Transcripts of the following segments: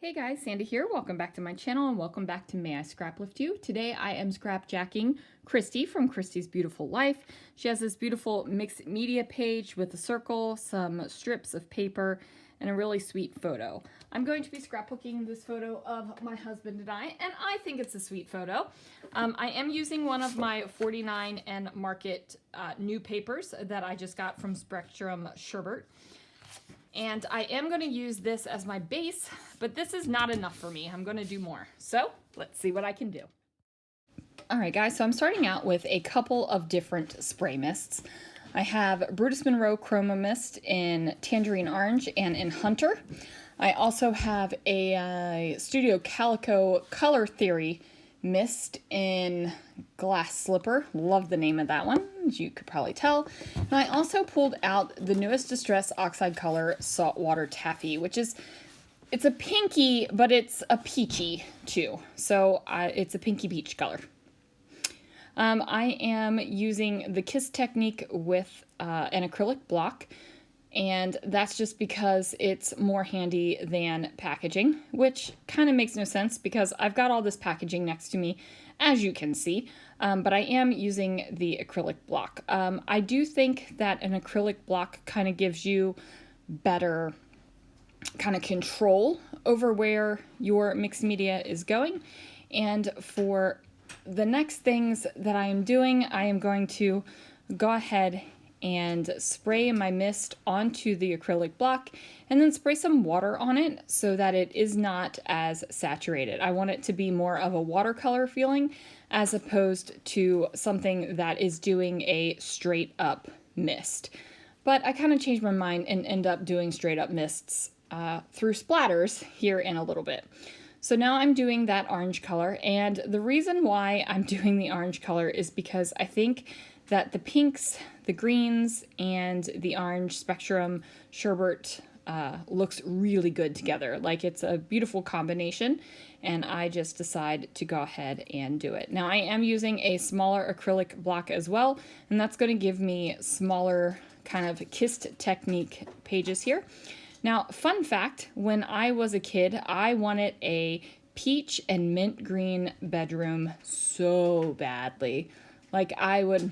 Hey guys, Sandy here. Welcome back to my channel and welcome back to May I Scraplift You. Today I am scrapjacking Christy from Christy's Beautiful Life. She has this beautiful mixed media page with a circle, some strips of paper, and a really sweet photo. I'm going to be scrapbooking this photo of my husband and I think it's a sweet photo. I am using one of my 49 and Market new papers that I just got from Spectrum Sherbert. And I am going to use this as my base, but this is not enough for me. I'm going to do more. So let's see what I can do. All right, guys, so I'm starting out with a couple of different spray mists. I have Brutus Monroe Chroma Mist in Tangerine Orange and in Hunter. I also have a Studio Calico Color Theory Mist in Glass Slipper. Love the name of that one, as you could probably tell. And I also pulled out the newest Distress Oxide Color Saltwater Taffy, which is, it's a pinky, but it's a peachy too. So it's a pinky peach color. I am using the Kiss technique with an acrylic block. And that's just because it's more handy than packaging, which kind of makes no sense because I've got all this packaging next to me, as you can see, but I am using the acrylic block. I do think that an acrylic block kind of gives you better kind of control over where your mixed media is going. And for the next things that I am doing, I am going to go ahead and spray my mist onto the acrylic block and then spray some water on it so that it is not as saturated. I want it to be more of a watercolor feeling as opposed to something that is doing a straight up mist. But I kind of changed my mind and end up doing straight up mists through splatters here in a little bit. So now I'm doing that orange color, and the reason why I'm doing the orange color is because I think that the pinks, the greens, and the orange Spectrum Sherbert looks really good together. Like, it's a beautiful combination, and I just decided to go ahead and do it. Now I am using a smaller acrylic block as well, and that's going to give me smaller kind of kissed technique pages here. Now, fun fact, when I was a kid, I wanted a peach and mint green bedroom so badly. Like, I would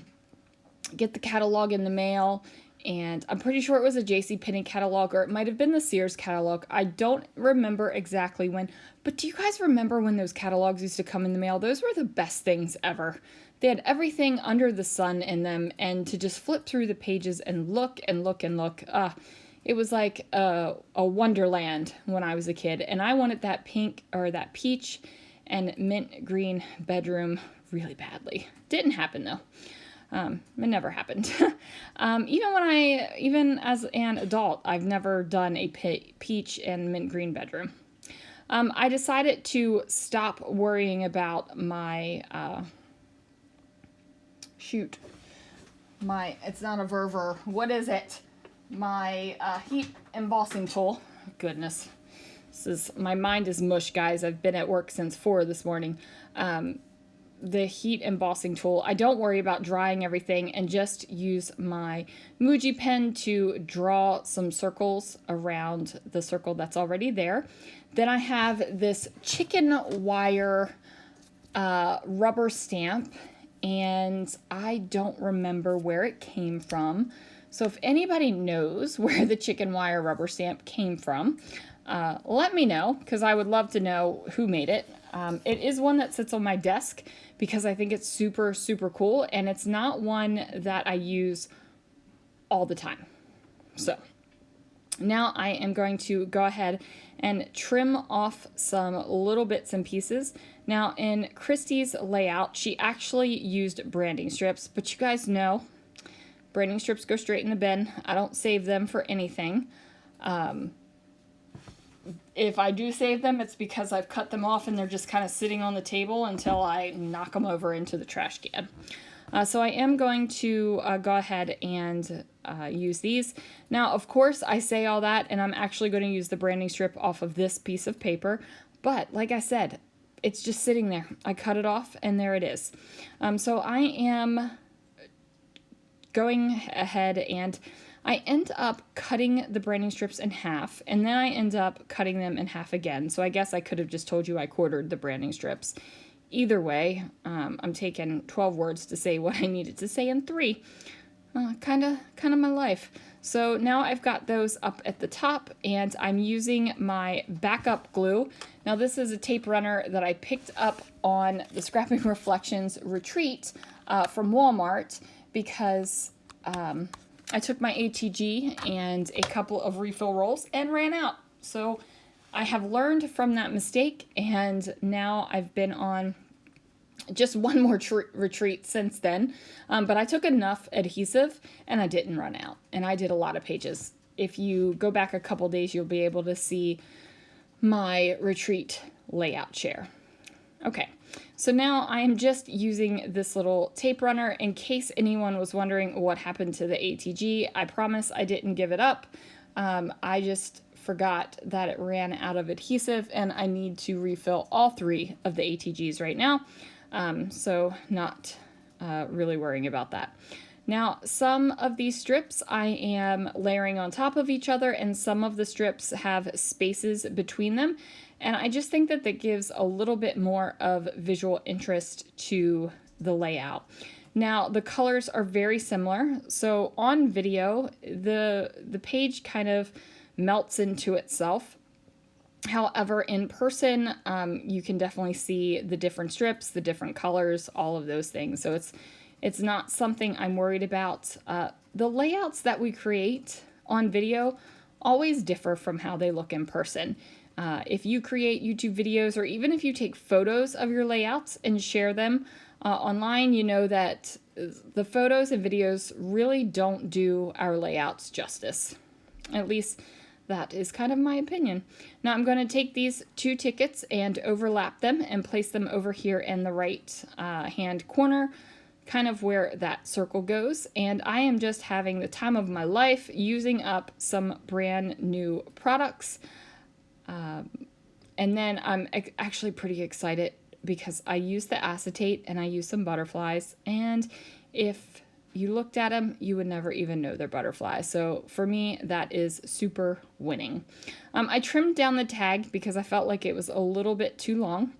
get the catalog in the mail, and I'm pretty sure it was a JCPenney catalog, or it might have been the Sears catalog. I don't remember exactly when, but do you guys remember when those catalogs used to come in the mail? Those were the best things ever. They had everything under the sun in them, and to just flip through the pages and look and look and look, it was like a wonderland when I was a kid, and I wanted that pink or that peach and mint green bedroom really badly. Didn't happen though. It never happened. Even as an adult, I've never done a peach and mint green bedroom. I decided to stop worrying about my, it's not a Verver, what is it? My heat embossing tool. Goodness, my mind is mush, guys. I've been at work since 4 this morning. The heat embossing tool. I don't worry about drying everything and just use my Muji pen to draw some circles around the circle that's already there. Then I have this chicken wire rubber stamp, and I don't remember where it came from. So if anybody knows where the chicken wire rubber stamp came from, let me know, because I would love to know who made it. It is one that sits on my desk because I think it's super, super cool, and it's not one that I use all the time. So now I am going to go ahead and trim off some little bits and pieces. Now in Christy's layout, she actually used branding strips, but you guys know branding strips go straight in the bin. I don't save them for anything. If I do save them, it's because I've cut them off and they're just kind of sitting on the table until I knock them over into the trash can. So I am going to go ahead and use these. Now, of course, I say all that, and I'm actually going to use the branding strip off of this piece of paper. But like I said, it's just sitting there. I cut it off, and there it is. So I am going ahead, and I end up cutting the branding strips in half, and then I end up cutting them in half again. So I guess I could have just told you I quartered the branding strips. Either way, I'm taking 12 words to say what I needed to say in 3. Kind of my life. So now I've got those up at the top, and I'm using my backup glue. Now this is a tape runner that I picked up on the Scrapping Reflections retreat from Walmart because I took my ATG and a couple of refill rolls and ran out. So I have learned from that mistake, and now I've been on just one more retreat since then, but I took enough adhesive and I didn't run out, and I did a lot of pages. If you go back a couple days, you'll be able to see my retreat layout share. Okay, so now I am just using this little tape runner in case anyone was wondering what happened to the ATG. I promise I didn't give it up. I just forgot that it ran out of adhesive, and I need to refill all 3 of the ATGs right now. So not really worrying about that. Now, some of these strips I am layering on top of each other, and some of the strips have spaces between them. And I just think that that gives a little bit more of visual interest to the layout. Now, the colors are very similar. So on video, the page kind of melts into itself. However, in person, you can definitely see the different strips, the different colors, all of those things. So it's not something I'm worried about. The layouts that we create on video always differ from how they look in person. If you create YouTube videos, or even if you take photos of your layouts and share them online, you know that the photos and videos really don't do our layouts justice. At least that is kind of my opinion. Now I'm going to take these 2 tickets and overlap them and place them over here in the right hand corner, kind of where that circle goes. And I am just having the time of my life using up some brand new products. And then I'm actually pretty excited because I used the acetate and I used some butterflies. And if you looked at them, you would never even know they're butterflies. So for me, that is super winning. I trimmed down the tag because I felt like it was a little bit too long,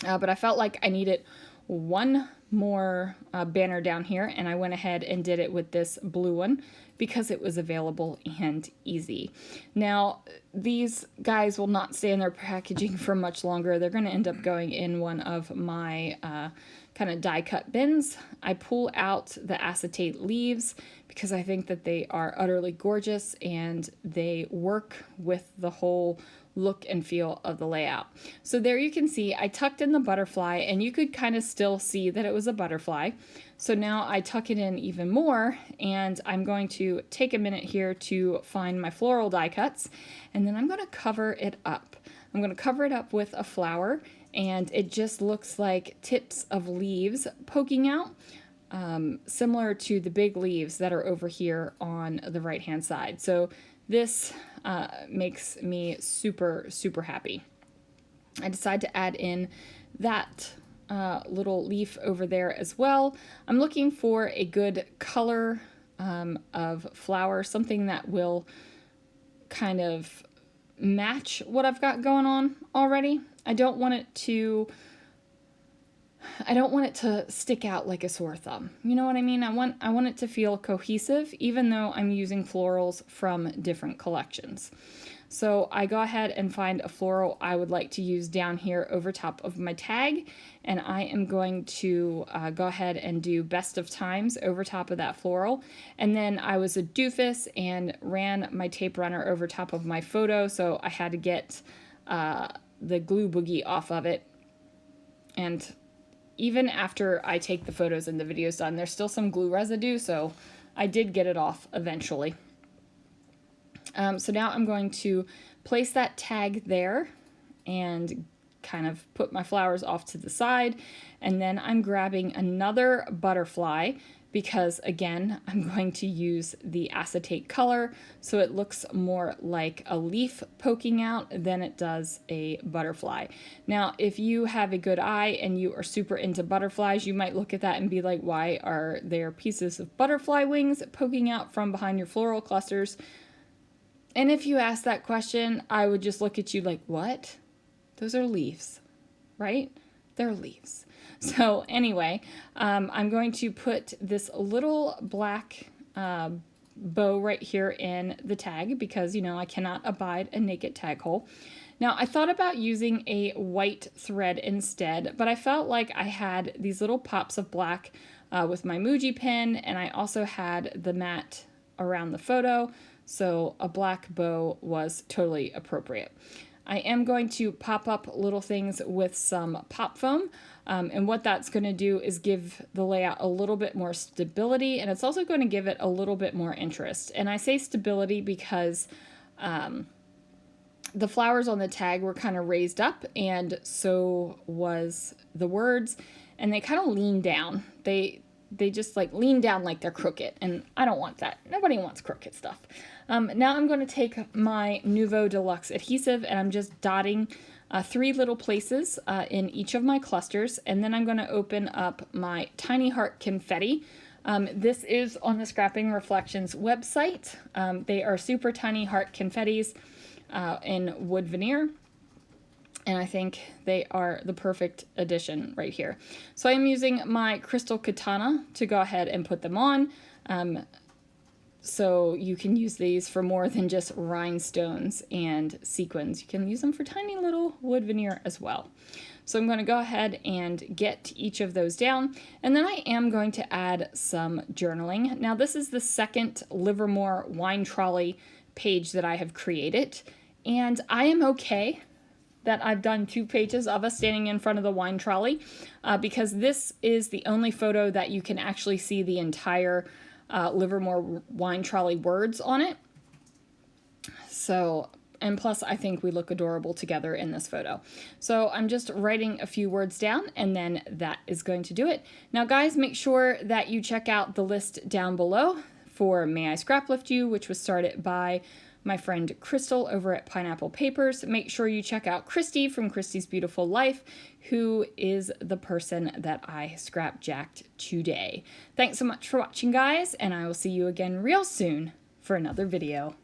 but I felt like I needed one more banner down here, and I went ahead and did it with this blue one because it was available and easy. Now, these guys will not stay in their packaging for much longer. They're going to end up going in one of my kind of die cut bins. I pull out the acetate leaves because I think that they are utterly gorgeous and they work with the whole look and feel of the layout. So there you can see I tucked in the butterfly, and you could kind of still see that it was a butterfly. So now I tuck it in even more, and I'm going to take a minute here to find my floral die cuts, and then I'm going to cover it up. I'm going to cover it up with a flower, and it just looks like tips of leaves poking out, similar to the big leaves that are over here on the right hand side. So this makes me super, super happy. I decided to add in that little leaf over there as well. I'm looking for a good color of flower, something that will kind of match what I've got going on already. I don't want it to stick out like a sore thumb. You know what I mean? I want it to feel cohesive, even though I'm using florals from different collections. So I go ahead and find a floral I would like to use down here over top of my tag, and I am going to go ahead and do Best of Times over top of that floral. And then I was a doofus and ran my tape runner over top of my photo, so I had to get the glue boogie off of it. And even after I take the photos and the videos done, there's still some glue residue, so I did get it off eventually. So now I'm going to place that tag there and kind of put my flowers off to the side, and then I'm grabbing another butterfly because again, I'm going to use the acetate color so it looks more like a leaf poking out than it does a butterfly. Now, if you have a good eye and you are super into butterflies, you might look at that and be like, why are there pieces of butterfly wings poking out from behind your floral clusters? And if you ask that question, I would just look at you like, what? Those are leaves, right? They're leaves. So anyway, I'm going to put this little black bow right here in the tag because, you know, I cannot abide a naked tag hole. Now, I thought about using a white thread instead, but I felt like I had these little pops of black with my Muji pen, and I also had the matte around the photo, so a black bow was totally appropriate. I am going to pop up little things with some pop foam, and what that's going to do is give the layout a little bit more stability, and it's also going to give it a little bit more interest. And I say stability because the flowers on the tag were kind of raised up, and so was the words, and they kind of lean down. They just like lean down like they're crooked, and I don't want that. Nobody wants crooked stuff. Now I'm going to take my Nuvo Deluxe adhesive, and I'm just dotting 3 little places in each of my clusters, and then I'm going to open up my Tiny Heart Confetti. This is on the Scrapping Reflections website. They are super tiny heart confettis in wood veneer. And I think they are the perfect addition right here. So I'm using my crystal katana to go ahead and put them on. So you can use these for more than just rhinestones and sequins. You can use them for tiny little wood veneer as well. So I'm going to go ahead and get each of those down. And then I am going to add some journaling. Now this is the second Livermore wine trolley page that I have created. And I am okay that I've done 2 pages of us standing in front of the wine trolley because this is the only photo that you can actually see the entire Livermore wine trolley words on it. So, and plus I think we look adorable together in this photo. So I'm just writing a few words down, and then that is going to do it. Now guys, make sure that you check out the list down below for May I Scraplift You, which was started by my friend Crystal over at Pineapple Papers. Make sure you check out Christy from Christy's Beautiful Life, who is the person that I scrapjacked today. Thanks so much for watching, guys, and I will see you again real soon for another video.